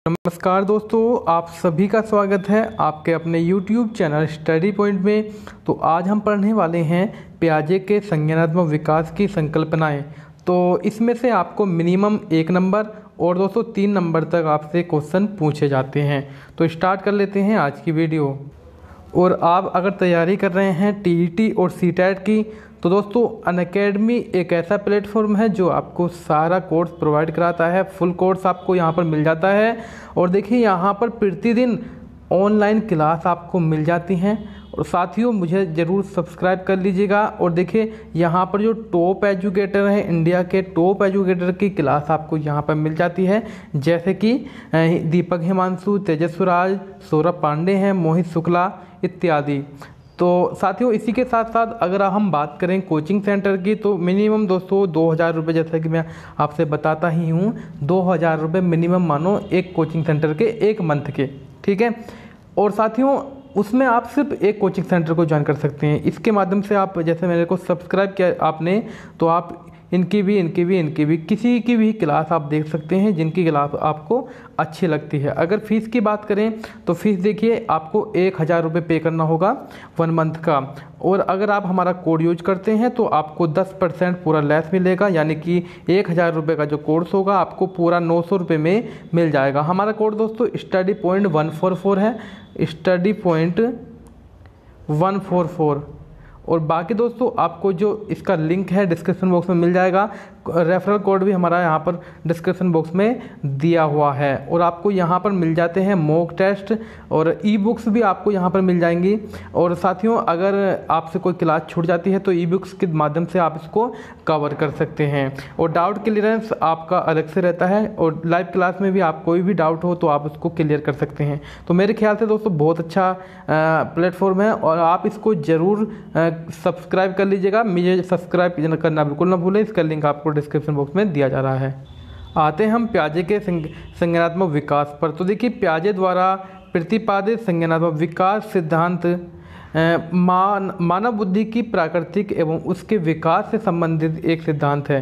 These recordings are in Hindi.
नमस्कार दोस्तों, आप सभी का स्वागत है आपके अपने YouTube चैनल स्टडी पॉइंट में। तो आज हम पढ़ने वाले हैं पियाजे के संज्ञानात्मक विकास की संकल्पनाएं। तो इसमें से आपको मिनिमम 1 नंबर और दोस्तों 3 नंबर तक आपसे क्वेश्चन पूछे जाते हैं। तो स्टार्ट कर लेते हैं आज की वीडियो। और आप अगर तैयारी कर रहे हैं TET और CTET की, तो दोस्तों अनअकैडमी एक ऐसा प्लेटफॉर्म है जो आपको सारा कोर्स प्रोवाइड कराता है। फुल कोर्स आपको यहाँ पर मिल जाता है। और देखिए यहाँ पर प्रतिदिन ऑनलाइन क्लास आपको मिल जाती हैं। और साथियों मुझे ज़रूर सब्सक्राइब कर लीजिएगा। और देखिए यहाँ पर जो टॉप एजुकेटर हैं, इंडिया के टॉप एजुकेटर की क्लास आपको यहाँ पर मिल जाती है, जैसे कि दीपक हिमांशु, तेजस्वी राज, सौरभ पांडे हैं, मोहित शुक्ला इत्यादि। तो साथियों इसी के साथ साथ अगर हम बात करें कोचिंग सेंटर की, तो मिनिमम दोस्तों 2000 रुपये, जैसा कि मैं आपसे बताता ही हूँ, 2000 रुपये मिनिमम मानो एक कोचिंग सेंटर के 1 मंथ के, ठीक है। और साथियों उसमें आप सिर्फ एक कोचिंग सेंटर को ज्वाइन कर सकते हैं। इसके माध्यम से आप, जैसे मेरे को सब्सक्राइब किया आपने, तो आप इनकी भी किसी की भी क्लास आप देख सकते हैं जिनकी क्लास आपको अच्छी लगती है। अगर फ़ीस की बात करें तो फीस देखिए आपको 1000 रुपये पे करना होगा 1 मंथ का। और अगर आप हमारा कोड यूज करते हैं तो आपको 10% पूरा लेस मिलेगा, यानी कि 1000 रुपये का जो कोर्स होगा आपको पूरा 900 रुपये में मिल जाएगा। हमारा कोड दोस्तों स्टडी पॉइंट 144 है, स्टडी पॉइंट 144। और बाकी दोस्तों आपको जो इसका लिंक है डिस्क्रिप्शन बॉक्स में मिल जाएगा। रेफरल कोड भी हमारा यहाँ पर डिस्क्रिप्शन बॉक्स में दिया हुआ है। और आपको यहाँ पर मिल जाते हैं मॉक टेस्ट और ई-बुक्स भी आपको यहाँ पर मिल जाएंगी। और साथियों अगर आपसे कोई क्लास छूट जाती है तो ई-बुक्स के माध्यम से आप इसको कवर कर सकते हैं। और डाउट क्लियरेंस आपका अलग से रहता है। और लाइव क्लास में भी आप कोई भी डाउट हो तो आप उसको क्लियर कर सकते हैं। तो मेरे ख्याल से दोस्तों बहुत अच्छा प्लेटफॉर्म है और आप इसको ज़रूर सब्सक्राइब कर लीजिएगा। मुझे सब्सक्राइब करना बिल्कुल ना भूलें, इसका लिंक आपको डिस्क्रिप्शन बॉक्स में दिया जा रहा है। आते हैं हम पियाजे के संज्ञानात्मक विकास पर। तो देखिए पियाजे द्वारा प्रतिपादित संज्ञानात्मक विकास सिद्धांत मानव बुद्धि की प्राकृतिक एवं उसके विकास से संबंधित एक सिद्धांत है।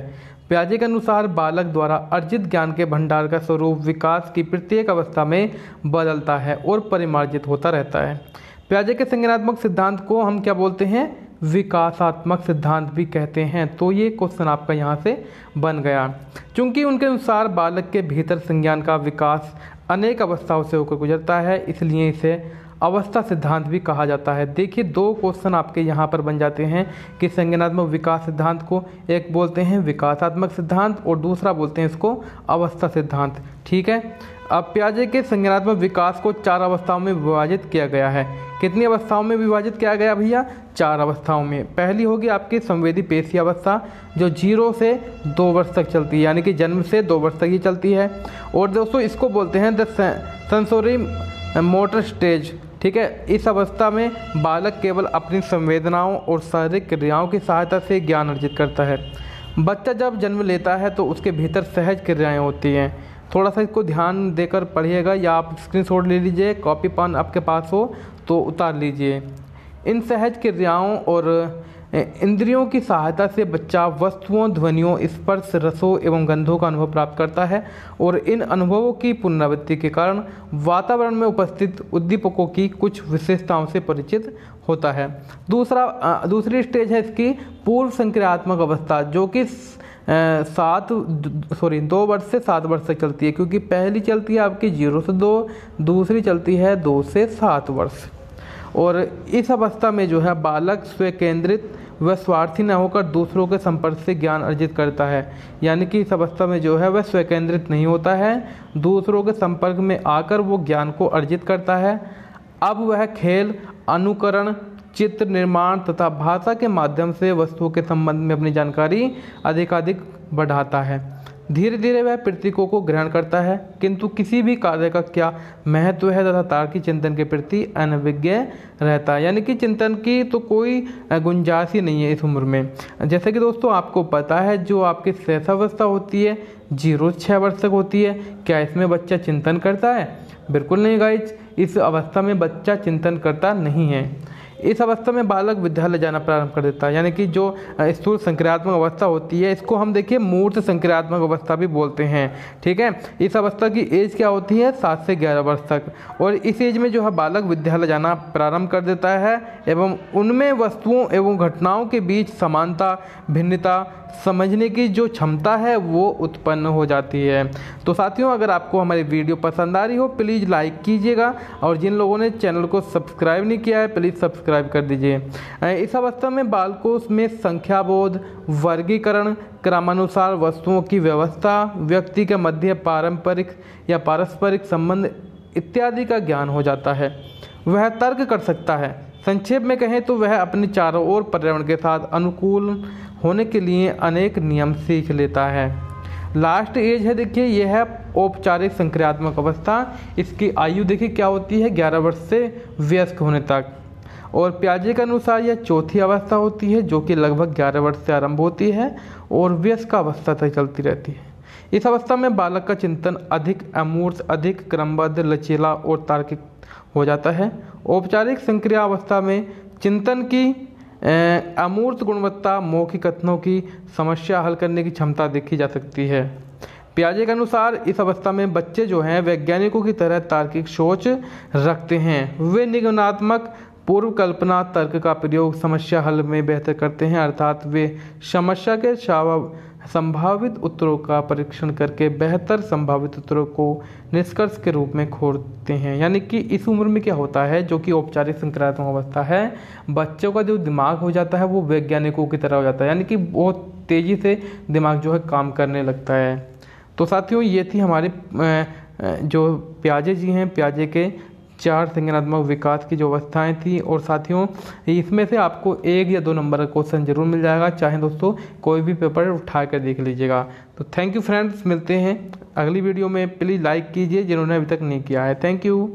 पियाजे के अनुसार बालक द्वारा अर्जित ज्ञान के भंडार का स्वरूप विकास की प्रत्येक अवस्था में बदलता है और परिमार्जित होता रहता है। पियाजे के संज्ञानात्मक सिद्धांत को हम क्या बोलते हैं? विकासात्मक सिद्धांत भी कहते हैं। तो ये क्वेश्चन आपका यहाँ से बन गया। चूंकि उनके अनुसार बालक के भीतर संज्ञान का विकास अनेक अवस्थाओं से होकर गुजरता है, इसलिए इसे अवस्था सिद्धांत भी कहा जाता है। देखिए 2 क्वेश्चन आपके यहाँ पर बन जाते हैं कि संज्ञानात्मक विकास सिद्धांत को एक बोलते हैं विकासात्मक सिद्धांत और दूसरा बोलते हैं इसको अवस्था सिद्धांत, ठीक है। अब पियाजे के संज्ञानात्मक विकास को 4 अवस्थाओं में विभाजित किया गया है। कितनी अवस्थाओं में विभाजित किया गया भैया? 4 अवस्थाओं में। पहली होगी आपकी संवेदी पेशी अवस्था, जो 0 से 2 वर्ष तक चलती है, यानी कि जन्म से 2 वर्ष तक ही चलती है। और दोस्तों इसको बोलते हैं द सेंसोरी मोटर स्टेज, ठीक है। इस अवस्था में बालक केवल अपनी संवेदनाओं और शारीरिक क्रियाओं की सहायता से ज्ञान अर्जित करता है। बच्चा जब जन्म लेता है तो उसके भीतर सहज क्रियाएँ होती हैं। थोड़ा सा इसको ध्यान देकर पढ़िएगा, या आप स्क्रीनशॉट ले लीजिए, कॉपी पेन आपके पास हो तो उतार लीजिए। इन सहज क्रियाओं और इंद्रियों की सहायता से बच्चा वस्तुओं, ध्वनियों, स्पर्श, रसों एवं गंधों का अनुभव प्राप्त करता है और इन अनुभवों की पुनरावृत्ति के कारण वातावरण में उपस्थित उद्दीपकों की कुछ विशेषताओं से परिचित होता है। दूसरी स्टेज है इसकी पूर्व संक्रियात्मक अवस्था, जो कि 2 वर्ष से 7 वर्ष तक चलती है, क्योंकि पहली चलती है आपकी 0 से 2, दूसरी चलती है 2 से 7 वर्ष। और इस अवस्था में जो है बालक स्वकेंद्रित व स्वार्थी न होकर दूसरों के संपर्क से ज्ञान अर्जित करता है। यानी कि इस अवस्था में जो है वह स्वकेंद्रित नहीं होता है, दूसरों के संपर्क में आकर वो ज्ञान को अर्जित करता है। अब वह खेल, अनुकरण, चित्र निर्माण तथा भाषा के माध्यम से वस्तुओं के संबंध में अपनी जानकारी अधिकाधिक बढ़ाता है। धीरे धीरे वह प्रतीकों को ग्रहण करता है, किंतु किसी भी कार्य का क्या महत्व है तथा तार्किक चिंतन के प्रति अनभिज्ञ रहता है। यानी कि चिंतन की तो कोई गुंजाइश ही नहीं है इस उम्र में। जैसे कि दोस्तों आपको पता है जो आपकी शैशवावस्था होती है 0 से 6 वर्ष तक होती है, क्या इसमें बच्चा चिंतन करता है? बिल्कुल नहीं गाइज, इस अवस्था में बच्चा चिंतन करता नहीं है। इस अवस्था में बालक विद्यालय जाना प्रारंभ कर देता है, यानी कि जो स्थूल संक्रियात्मक अवस्था होती है इसको हम देखिए मूर्त संक्रियात्मक अवस्था भी बोलते हैं। ठीक है, इस अवस्था की एज क्या होती है 7 से 11 वर्ष तक, और इस एज में जो है बालक विद्यालय जाना प्रारंभ कर देता है एवं उनमें वस्तुओं एवं घटनाओं के बीच समानता भिन्नता समझने की जो क्षमता है वो उत्पन्न हो जाती है। तो साथियों, अगर आपको हमारी वीडियो पसंद आ रही हो प्लीज़ लाइक कीजिएगा, और जिन लोगों ने चैनल को सब्सक्राइब नहीं किया है प्लीज़ सब्सक्राइब कर दीजिए। इस अवस्था में बालकों में संख्याबोध, वर्गीकरण, क्रमानुसार वस्तुओं की व्यवस्था, व्यक्ति के मध्य पारंपरिक या पारस्परिक संबंध इत्यादि का ज्ञान हो जाता है। वह तर्क कर सकता है। संक्षेप में कहें तो वह अपने चारों ओर पर्यावरण के साथ अनुकूल होने के लिए अनेक नियम सीख लेता है। लास्ट एज है देखिए, यह है औपचारिक संक्रियात्मक अवस्था। इसकी आयु देखिए क्या होती है 11 वर्ष से वयस्क होने तक, और पियाजे के अनुसार यह चौथी अवस्था होती है जो कि लगभग 11 वर्ष से आरंभ होती है और वयस्क अवस्था तक चलती रहती है। इस अवस्था में बालक का चिंतन अधिक अमूर्त, अधिक क्रमबद्ध, लचीला और तार्किक हो जाता है। औपचारिक संक्रिया अवस्था में चिंतन की अमूर्त गुणवत्ता, मौखिक कथनों की समस्या हल करने की क्षमता देखी जा सकती है। पियाजे के अनुसार इस अवस्था में बच्चे जो हैं वैज्ञानिकों की तरह तार्किक सोच रखते हैं। वे निगमनात्मक पूर्व कल्पना तर्क का प्रयोग समस्या हल में बेहतर करते हैं, अर्थात वे समस्या के संभावित उत्तरों का परीक्षण करके बेहतर संभावित उत्तरों को निष्कर्ष के रूप में खोजते हैं। यानी कि इस उम्र में क्या होता है, जो कि औपचारिक संक्रियात्मक अवस्था है, बच्चों का जो दिमाग हो जाता है वो वैज्ञानिकों की तरह हो जाता है, यानी कि बहुत तेज़ी से दिमाग जो है काम करने लगता है। तो साथियों, ये थी हमारे जो पियाजे जी हैं, पियाजे के 4 संज्ञानात्मक विकास की जो अवस्थाएं थी। और साथियों, इसमें से आपको 1 या 2 नंबर का क्वेश्चन जरूर मिल जाएगा, चाहे दोस्तों कोई भी पेपर उठा कर देख लीजिएगा। तो थैंक यू फ्रेंड्स, मिलते हैं अगली वीडियो में। प्लीज़ लाइक कीजिए जिन्होंने अभी तक नहीं किया है। Thank you.